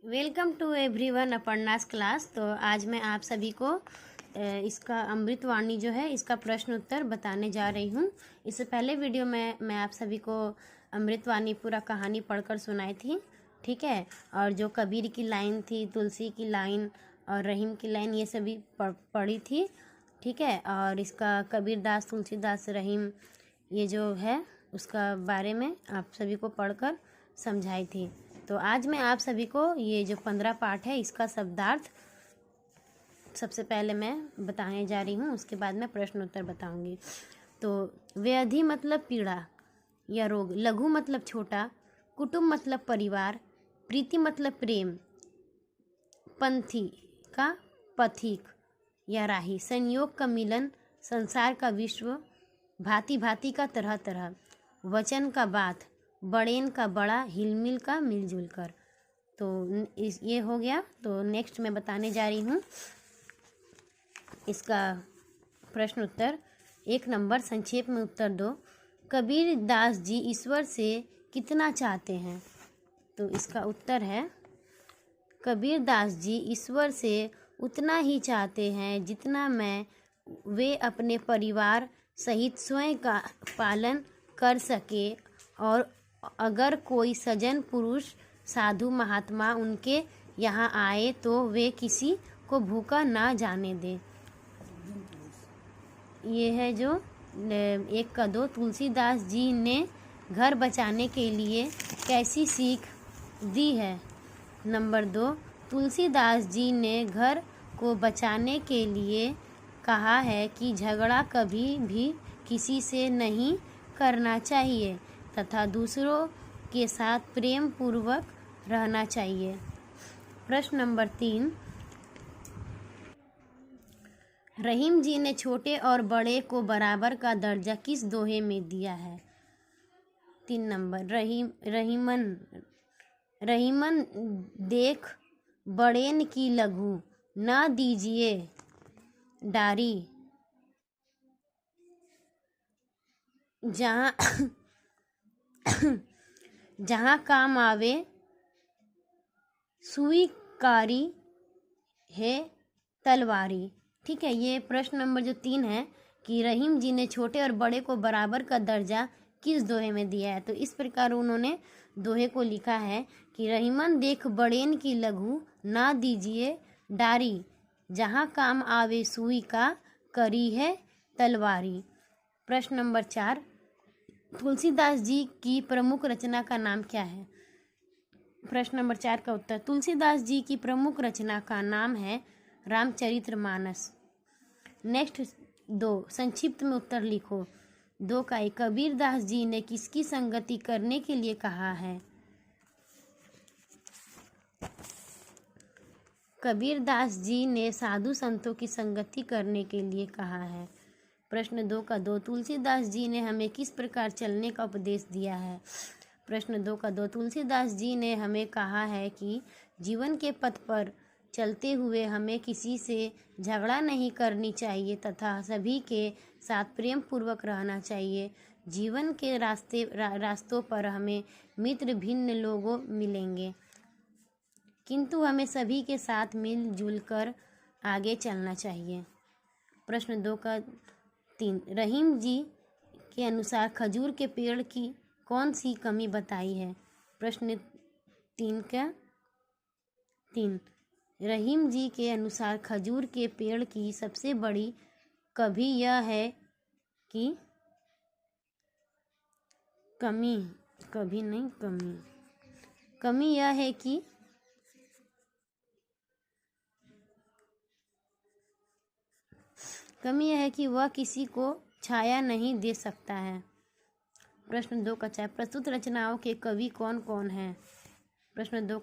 Welcome to everyone Aparna's class. तो आज मैं आप सभी को इसका अमृतवाणी जो है इसका प्रश्न उत्तर बताने जा रही हूँ। इससे पहले वीडियो में मैं आप सभी को अमृतवाणी पूरा कहानी पढ़कर सुनाई थी, ठीक है। और जो कबीर की लाइन थी, तुलसी की लाइन और रहीम की लाइन, ये सभी पढ़ी थी, ठीक है। और इसका कबीरदास, तुलसीदास, रहीम ये जो है उसका बारे में आप सभी को पढ़कर समझाई थी। तो आज मैं आप सभी को ये जो 15 पाठ है इसका शब्दार्थ सबसे पहले मैं बताने जा रही हूँ, उसके बाद मैं प्रश्न उत्तर बताऊंगी। तो व्याधि मतलब पीड़ा या रोग, लघु मतलब छोटा, कुटुंब मतलब परिवार, प्रीति मतलब प्रेम, पंथी का पथिक या राही, संयोग का मिलन, संसार का विश्व, भांति भांति का तरह तरह, वचन का बात, बड़ेन का बड़ा, हिलमिल का मिलजुल कर। तो ये हो गया। तो नेक्स्ट मैं बताने जा रही हूँ इसका प्रश्न उत्तर। 1 नंबर, संक्षेप में उत्तर दो। कबीर दास जी ईश्वर से कितना चाहते हैं? तो इसका उत्तर है, कबीर दास जी ईश्वर से उतना ही चाहते हैं जितना वे अपने परिवार सहित स्वयं का पालन कर सके, और अगर कोई सज्जन पुरुष, साधु, महात्मा उनके यहाँ आए तो वे किसी को भूखा ना जाने दे। ये है जो 1 का 2। तुलसीदास जी ने घर बचाने के लिए कैसी सीख दी है? नंबर 2, तुलसीदास जी ने घर को बचाने के लिए कहा है कि झगड़ा कभी भी किसी से नहीं करना चाहिए तथा दूसरों के साथ प्रेम पूर्वक रहना चाहिए। प्रश्न नंबर 3, रहीम जी ने छोटे और बड़े को बराबर का दर्जा किस दोहे में दिया है? 3 नंबर, रहीमन देख बड़ेन की लघु, ना दीजिए डारी, जहाँ काम आवे स्वीकारी है तलवारी। ठीक है, ये प्रश्न नंबर जो 3 है कि रहीम जी ने छोटे और बड़े को बराबर का दर्जा किस दोहे में दिया है। तो इस प्रकार उन्होंने दोहे को लिखा है कि रहीमन देख बड़ेन की लघु, ना दीजिए डारी, जहाँ काम आवे सुई का करी है तलवारी। प्रश्न नंबर 4, तुलसीदास जी की प्रमुख रचना का नाम क्या है? प्रश्न नंबर 4 का उत्तर, तुलसीदास जी की प्रमुख रचना का नाम है रामचरितमानस। नेक्स्ट 2, संक्षिप्त में उत्तर लिखो। 2 का 1, कबीरदास जी ने किसकी संगति करने के लिए कहा है? कबीरदास जी ने साधु संतों की संगति करने के लिए कहा है। प्रश्न 2 का 2, तुलसीदास जी ने हमें किस प्रकार चलने का उपदेश दिया है? प्रश्न 2 का 2, तुलसीदास जी ने हमें कहा है कि जीवन के पथ पर चलते हुए हमें किसी से झगड़ा नहीं करनी चाहिए तथा सभी के साथ प्रेम पूर्वक रहना चाहिए। जीवन के रास्तों पर हमें मित्र भिन्न लोगों मिलेंगे, किंतु हमें सभी के साथ मिलजुल कर आगे चलना चाहिए। प्रश्न 2 का 3, रहीम जी के अनुसार खजूर के पेड़ की कौन सी कमी बताई है? प्रश्न 3 का 3, रहीम जी के अनुसार खजूर के पेड़ की सबसे बड़ी कमी यह है कि कमी यह है कि वह किसी को छाया नहीं दे सकता है। प्रश्न 2 का 4, प्रस्तुत रचनाओं के कवि कौन कौन हैं? प्रश्न 2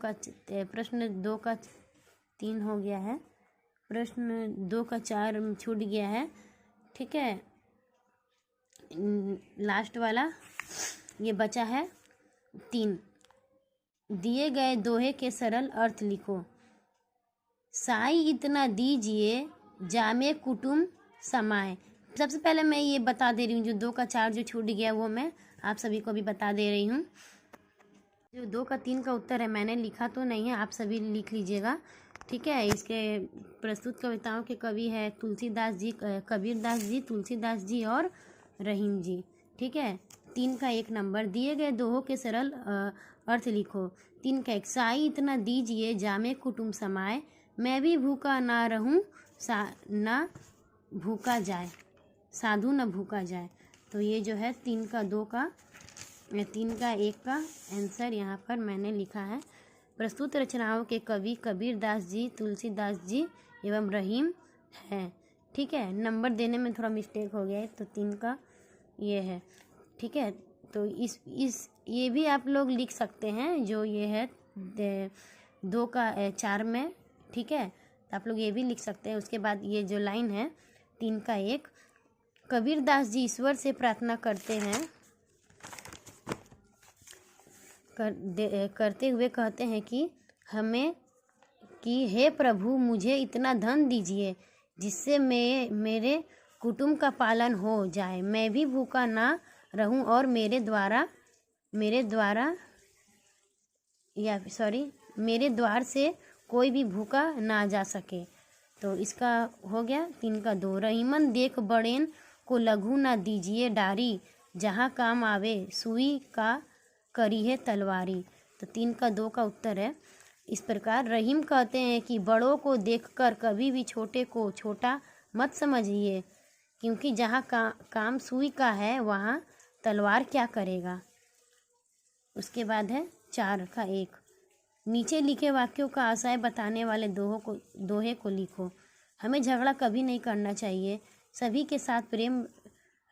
का 3 हो गया है, प्रश्न 2 का 4 छूट गया है, ठीक है। लास्ट वाला ये बचा है 3। दिए गए दोहे के सरल अर्थ लिखो। साई इतना दीजिए जामे कुटुम समाए। सबसे पहले मैं ये बता दे रही हूँ, जो 2 का 4 जो छूट गया वो मैं आप सभी को भी बता दे रही हूँ। जो 2 का 3 का उत्तर है मैंने लिखा तो नहीं है, आप सभी लिख लीजिएगा, ठीक है। इसके प्रस्तुत कविताओं के कवि है तुलसीदास जी, कबीरदास जी, तुलसीदास जी और रहीम जी, ठीक है। 3 का 1 नंबर। दिए गए दोहों के सरल अर्थ लिखो। 3 का 1, साई इतना दीजिए जामे कुटुम समाए, मैं भी भूखा ना रहूं ना भूखा जाए, साधु न भूखा जाए। तो ये जो है 3 का 2 का 3 का 1 का आंसर यहाँ पर मैंने लिखा है। प्रस्तुत रचनाओं के कवि कबीरदास जी, तुलसीदास जी एवं रहीम हैं, ठीक है। नंबर देने में थोड़ा मिस्टेक हो गया है, तो 3 का ये है, ठीक है। तो इस ये भी आप लोग लिख सकते हैं, जो ये है 2 का 4 में, ठीक है। तो आप लोग ये भी लिख सकते हैं। उसके बाद ये जो लाइन है 3 का 1, कबीरदास जी ईश्वर से प्रार्थना करते हैं, करते हुए कहते हैं कि हे प्रभु मुझे इतना धन दीजिए जिससे मेरे कुटुंब का पालन हो जाए, मैं भी भूखा ना रहूं और मेरे द्वार से कोई भी भूखा ना जा सके। तो इसका हो गया 3 का 2। रहीमन देख बड़ेन को लघु ना दीजिए डारी, जहाँ काम आवे सुई का करी है तलवारी। तो 3 का 2 का उत्तर है इस प्रकार। रहीम कहते हैं कि बड़ों को देखकर कभी भी छोटे को छोटा मत समझिए, क्योंकि जहाँ काम सुई का है वहाँ तलवार क्या करेगा। उसके बाद है 4 का 1, नीचे लिखे वाक्यों का आशय बताने वाले दोहे को लिखो। हमें झगड़ा कभी नहीं करना चाहिए, सभी के साथ प्रेम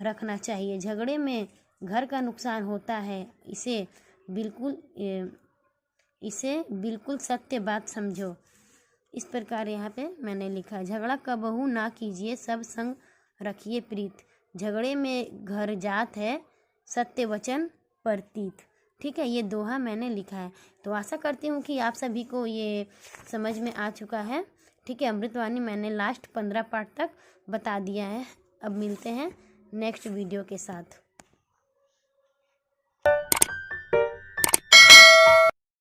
रखना चाहिए। झगड़े में घर का नुकसान होता है, इसे बिल्कुल सत्य बात समझो। इस प्रकार यहाँ पे मैंने लिखा है। झगड़ा कबहू ना कीजिए, सब संग रखिए प्रीत, झगड़े में घर जात है सत्य वचन प्रतीत, ठीक है। ये दोहा मैंने लिखा है। तो आशा करती हूँ कि आप सभी को ये समझ में आ चुका है, ठीक है। अमृतवाणी मैंने लास्ट 15 पार्ट तक बता दिया है। अब मिलते हैं नेक्स्ट वीडियो के साथ।